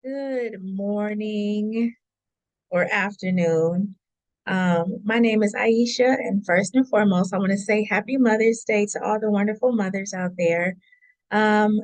Good morning or afternoon. My name is Aisha, and first and foremost, I want to say Happy Mother's Day to all the wonderful mothers out there. Um,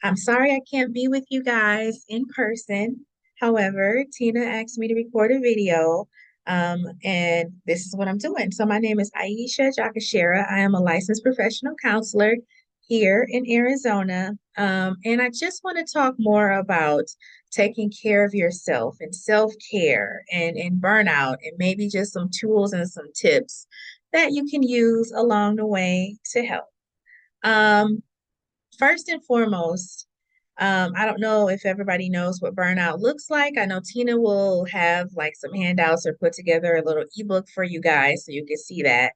I'm sorry I can't be with you guys in person. However, Tina asked me to record a video, and this is what I'm doing. So my name is Aisha Jakashera. I am a licensed professional counselor here in Arizona, and I just want to talk more about taking care of yourself and self-care and burnout, and maybe just some tools and some tips that you can use along the way to help. Um, First and foremost, I don't know if everybody knows what burnout looks like. I know Tina will have like some handouts or put together a little ebook for you guys so you can see that.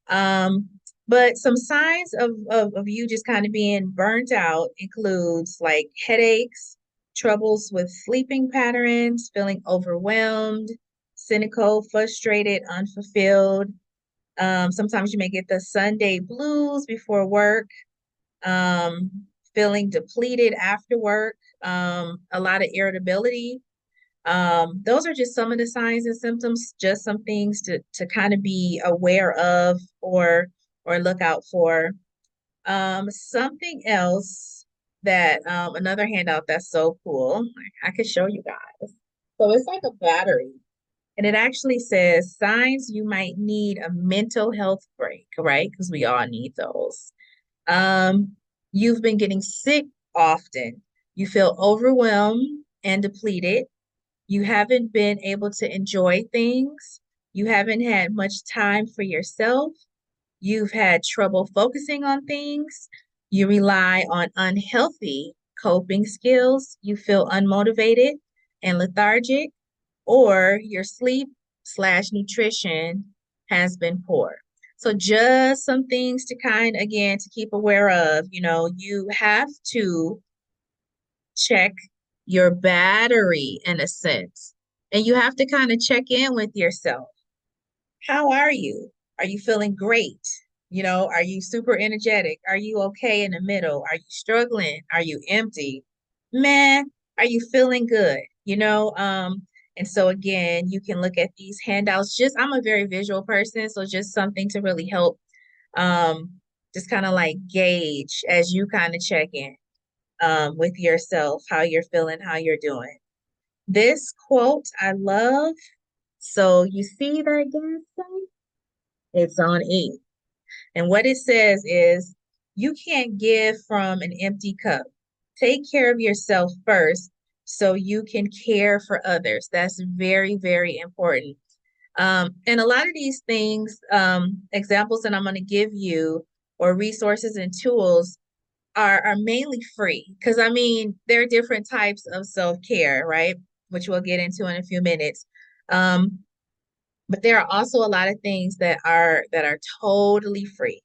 Um, but some signs of you just kind of being burnt out includes like headaches, troubles with sleeping patterns, feeling overwhelmed, cynical, frustrated, unfulfilled. Sometimes you may get the Sunday blues before work, um, feeling depleted after work, a lot of irritability. Those are just some of the signs and symptoms, just some things to kind of be aware of or look out for. Something else that another handout that's so cool, I could show you guys. So it's like a battery. And it actually says signs you might need a mental health break, right? Because we all need those. Um, you've been getting sick often. You feel overwhelmed and depleted. You haven't been able to enjoy things. You haven't had much time for yourself. You've had trouble focusing on things. You rely on unhealthy coping skills. You feel unmotivated and lethargic, or your sleep slash nutrition has been poor. So just some things to kind again to keep aware of. You have to check your battery in a sense. And you have to kind of check in with yourself. How are you? Are you feeling great? Are you super energetic? Are you okay in the middle? Are you struggling? Are you empty? Man, are you feeling good? And so again, you can look at these handouts. I'm a very visual person, so just something to really help um just kind of like gauge as you kind of check in with yourself, how you're feeling, how you're doing. This quote I love. So you see that gas tank? It's on E. And what it says is, you can't give from an empty cup. Take care of yourself first so you can care for others. That's very, very important. And a lot of these things, examples that I'm going to give you, or resources and tools, are mainly free. Because I mean, there are different types of self-care, right? Which we'll get into in a few minutes. Um, but there are also a lot of things that are totally free.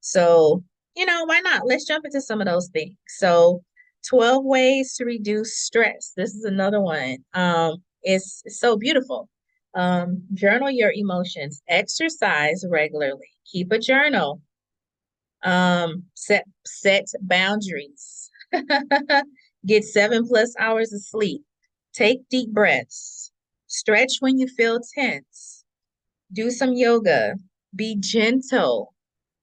So, why not? Let's jump into some of those things. So, 12 ways to reduce stress. This is another one. It's so beautiful. Journal your emotions, exercise regularly, keep a journal, set boundaries, get 7+ hours of sleep, take deep breaths, stretch when you feel tense, do some yoga, be gentle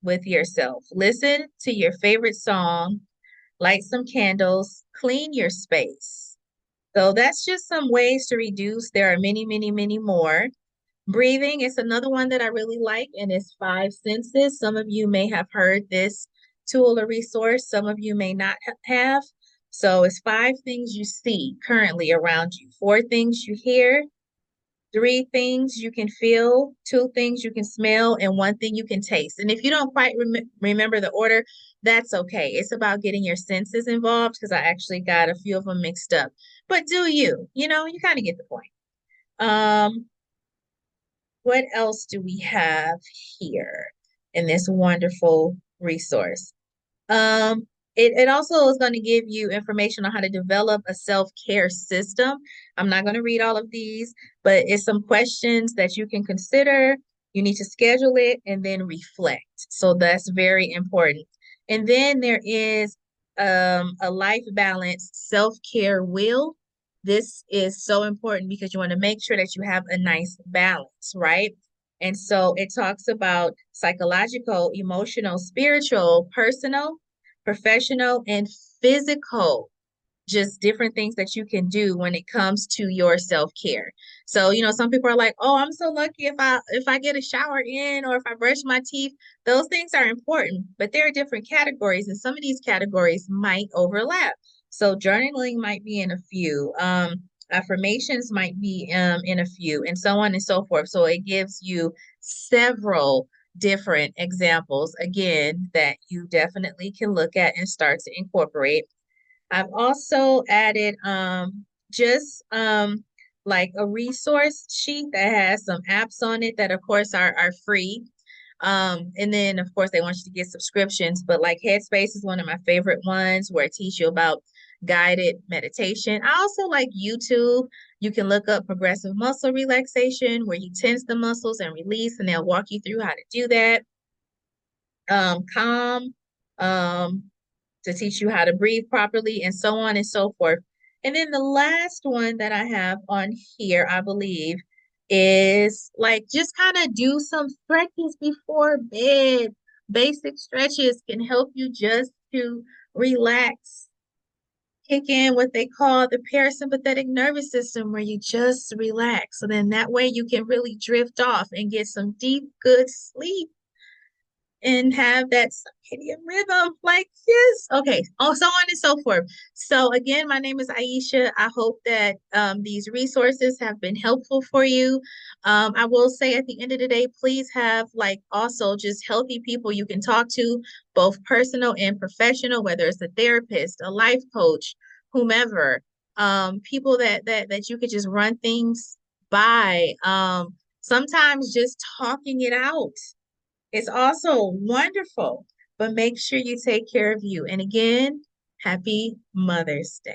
with yourself, listen to your favorite song, light some candles, clean your space. So that's just some ways to reduce. There are many, many, many more. Breathing is another one that I really like, and it's five senses. Some of you may have heard this tool or resource, some of you may not have. So it's five things you see currently around you, four things you hear, three things you can feel, two things you can smell, and one thing you can taste. And if you don't quite remember the order, that's okay. It's about getting your senses involved, because I actually got a few of them mixed up. But do you kind of get the point. Um, what else do we have here in this wonderful resource? It also is going to give you information on how to develop a self-care system. I'm not going to read all of these, but it's some questions that you can consider. You need to schedule it and then reflect. So that's very important. And then there is a life balance self-care wheel this is so important because you want to make sure that you have a nice balance, right? And so it talks about psychological, emotional, spiritual, personal, professional, and physical, just different things that you can do when it comes to your self-care. So, some people are like, "Oh, I'm so lucky if I get a shower in or if I brush my teeth." Those things are important, but there are different categories and some of these categories might overlap. So, journaling might be in a few. Affirmations might be in a few, and so on and so forth. So it gives you several different examples, again, that you definitely can look at and start to incorporate. I've also added just like a resource sheet that has some apps on it that of course are free. And then of course they want you to get subscriptions, but like Headspace is one of my favorite ones where it teaches you about guided meditation. I also like YouTube. You can look up progressive muscle relaxation where you tense the muscles and release, and they'll walk you through how to do that. Calm. Um, to teach you how to breathe properly, and so on and so forth. And then the last one that I have on here, I believe, is like just kind of do some stretches before bed. Basic stretches can help you just to relax, kick in what they call the parasympathetic nervous system, where you just relax. So then that way you can really drift off and get some deep, good sleep and have that circadian rhythm like this. Okay, oh, so on and so forth. So again, my name is Aisha. I hope that these resources have been helpful for you. I will say at the end of the day, please have like also just healthy people you can talk to, both personal and professional, whether it's a therapist, a life coach, whomever, people that you could just run things by. Sometimes just talking it out, it's also wonderful, but make sure you take care of you. And again, happy Mother's Day.